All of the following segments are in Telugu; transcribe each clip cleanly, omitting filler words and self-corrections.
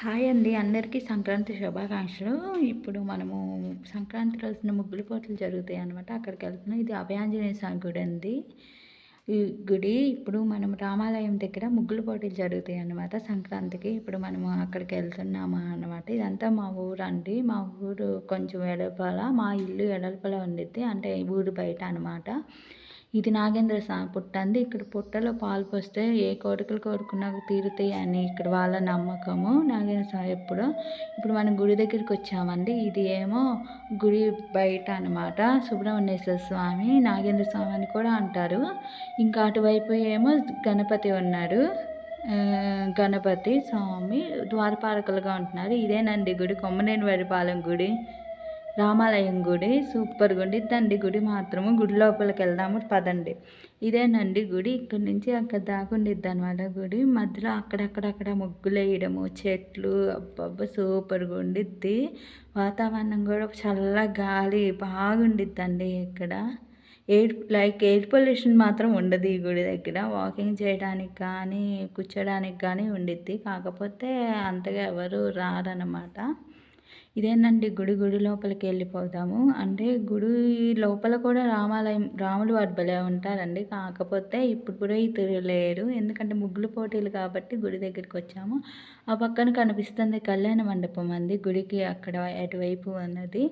హాయ్ అండి. అందరికీ సంక్రాంతి శుభాకాంక్షలు. ఇప్పుడు మనము సంక్రాంతి రోజున ముగ్గుల పోటీలు జరుగుతాయన్నమాట. అక్కడికెళ్తున్నాం. ఇది అభయాంజనేయ స్వామి గుడి అండి. ఈ గుడి ఇప్పుడు మనం రామాలయం దగ్గర ముగ్గుల పోటీలు జరుగుతాయన్నమాట సంక్రాంతికి. ఇప్పుడు మనము అక్కడికెళ్తున్నాము అన్నమాట. ఇదంతా మా ఊరండి. మా ఊరు కొంచెం వెడల్పల, మా ఇల్లు వెడల్పల ఉండిద్ది. అంటే ఊరు బయట అనమాట. ఇది నాగేంద్ర స్వామి పుట్ట అండి. ఇక్కడ పుట్టలో పాలు పోస్తే ఏ కోరికలు కోరుకున్నా తీరుతాయి అని ఇక్కడ వాళ్ళ నమ్మకము. నాగేంద్ర స్వామి ఇప్పుడు మనం గుడి దగ్గరికి వచ్చామండి. ఇది ఏమో గుడి బయట అనమాట. సుబ్రహ్మణ్యేశ్వర స్వామి, నాగేంద్ర స్వామి అని కూడా అంటారు. ఇంకా అటువైపు ఏమో గణపతి ఉన్నాడు. గణపతి స్వామి ద్వారపాలకులుగా ఉంటున్నారు. ఇదేనండి గుడి, కొమ్మనేని వరిపాలెం గుడి. రామాలయం గుడి సూపర్గా ఉండిద్దండి. గుడి మాత్రము. గుడి లోపలికి వెళ్దాము పదండి. ఇదేనండి గుడి. ఇక్కడి నుంచి అక్కడ దాకా ఉండిద్ది అనమాట గుడి. మధ్యలో అక్కడక్కడక్కడ ముగ్గులు వేయడము, చెట్లు, అబ్బబ్బా సూపర్గా ఉండిద్ది. వాతావరణం కూడా చల్ల గాలి బాగుండిద్దండి ఇక్కడ. ఎయిర్ పొల్యూషన్ మాత్రం ఉండదు ఈ గుడి దగ్గర. వాకింగ్ చేయడానికి కానీ కూర్చోడానికి కానీ ఉండిద్ది. కాకపోతే అంతగా ఎవరు రారనమాట. ఇదేనండి గుడి. గుడి లోపలికి వెళ్ళిపోతాము. అంటే గుడి లోపల కూడా రాములు వారు భలే ఉంటారండి. కాకపోతే ఇప్పుడు పురోహితులు లేరు. ఎందుకంటే ముగ్గులు పోటీలు కాబట్టి గుడి దగ్గరికి వచ్చాము. ఆ పక్కన కనిపిస్తుంది కళ్యాణ మండపం అండి. గుడికి అక్కడ అటువైపు ఉన్నది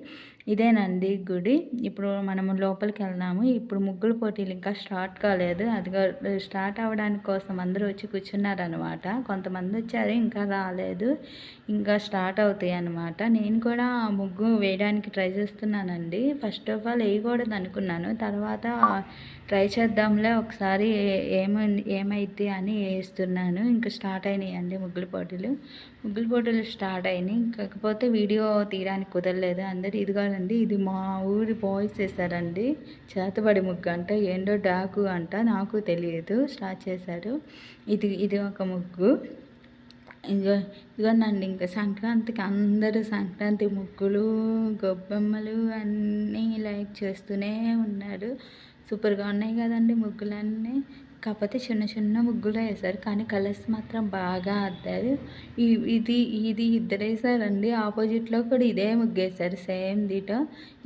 ఇదేనండి గుడి. ఇప్పుడు మనము లోపలికి వెళ్దాము. ఇప్పుడు ముగ్గుల పోటీలు ఇంకా స్టార్ట్ కాలేదు. అదిగో స్టార్ట్ అవ్వడానికి కోసం అందరూ వచ్చి కూర్చున్నారనమాట. కొంతమంది వచ్చారు, ఇంకా రాలేదు. ఇంకా స్టార్ట్ అవుతాయి అన్నమాట. నేను కూడా ముగ్గు వేయడానికి ట్రై చేస్తున్నానండి. ఫస్ట్ ఆఫ్ ఆల్ వేయకూడదు అనుకున్నాను. తర్వాత ట్రై చేద్దాంలే ఒకసారి ఏమైద్ది అని వేస్తున్నాను. ఇంకా స్టార్ట్ అయినాయండి ముగ్గుల పోటీలు. ముగ్గుల పోటీలు స్టార్ట్ అయినాయి. కాకపోతే వీడియో తీయడానికి కుదరలేదు. అందరు ఇదిగోనండి, ఇది మా ఊరి బాయ్స్ వేశారండి. చేతబడి ముగ్గు అంట, ఏంటో డాకు అంట, నాకు తెలియదు. స్టార్ట్ చేశారు. ఇది ఒక ముగ్గు. ఇదిగోనండి, ఇంకా సంక్రాంతికి అందరూ సంక్రాంతి ముగ్గులు, గొబ్బెమ్మలు అన్నీ లైక్ చేస్తూనే ఉన్నారు. సూపర్గా ఉన్నాయి కదండి ముగ్గులన్నీ. కాకపోతే చిన్న చిన్న ముగ్గులు వేశారు, కానీ కలర్స్ మాత్రం బాగా అద్దారు. ఇది ఇది ఇద్దరు వేసారండి. ఆపోజిట్లో కూడా ఇదే ముగ్గు వేశారు, సేమ్ దీటో.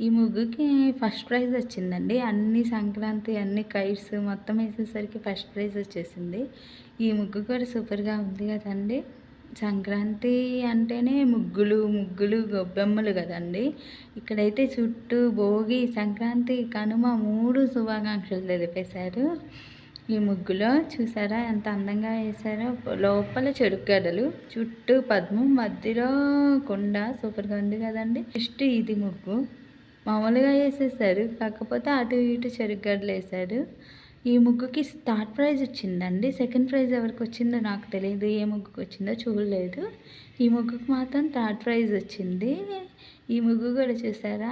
ఈ ముగ్గుకి ఫస్ట్ ప్రైజ్ వచ్చిందండి. అన్ని సంక్రాంతి అన్ని కైట్స్ మొత్తం వేసేసరికి ఫస్ట్ ప్రైజ్ వచ్చేసింది. ఈ ముగ్గు కూడా సూపర్గా ఉంది కదండి. సంక్రాంతి అంటేనే ముగ్గులు ముగ్గులు గొబ్బెమ్మలు కదండి. ఇక్కడైతే చుట్టూ భోగి, సంక్రాంతి, కనుమ 3 శుభాకాంక్షలు తెలిపేశారు. ఈ ముగ్గులో చూసారా ఎంత అందంగా వేశారో. లోపల చెరుకుగడలు, చుట్టూ పద్మం, మధ్యలో కుండ. సూపర్గా ఉంది కదండి. నెక్స్ట్ ఇది ముగ్గు మామూలుగా వేసేసారు, కాకపోతే అటు ఇటు చెరుకుగడలు వేశారు. ఈ ముగ్గుకి థర్డ్ ప్రైజ్ వచ్చిందండి. సెకండ్ ప్రైజ్ ఎవరికి వచ్చిందో నాకు తెలియదు. ఏ ముగ్గుకి వచ్చిందో చూడలేదు. ఈ ముగ్గుకి మాత్రం థర్డ్ ప్రైజ్ వచ్చింది. ఈ ముగ్గు కూడా చూసారా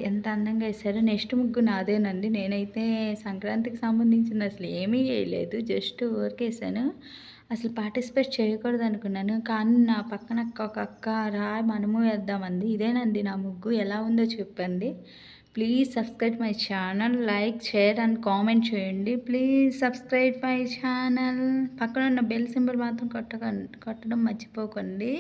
ఎంత అందంగా వేసారో. నెక్స్ట్ ముగ్గు నాదేనండి. నేనైతే సంక్రాంతికి సంబంధించింది అసలు ఏమీ వేయలేదు, జస్ట్ ఊరికేసాను. అసలు పార్టిసిపేట్ చేయకూడదు అనుకున్నాను, కానీ నా పక్కన ఒక అక్క మనము వేద్దామంది. ఇదేనండి నా ముగ్గు. ఎలా ఉందో చెప్పండి. Please subscribe my channel, like, share and comment చేయండి. Please subscribe my channel. పక్కన ఉన్న బెల్ సింబల్ మాత్రం కొట్టడం మర్చిపోకండి.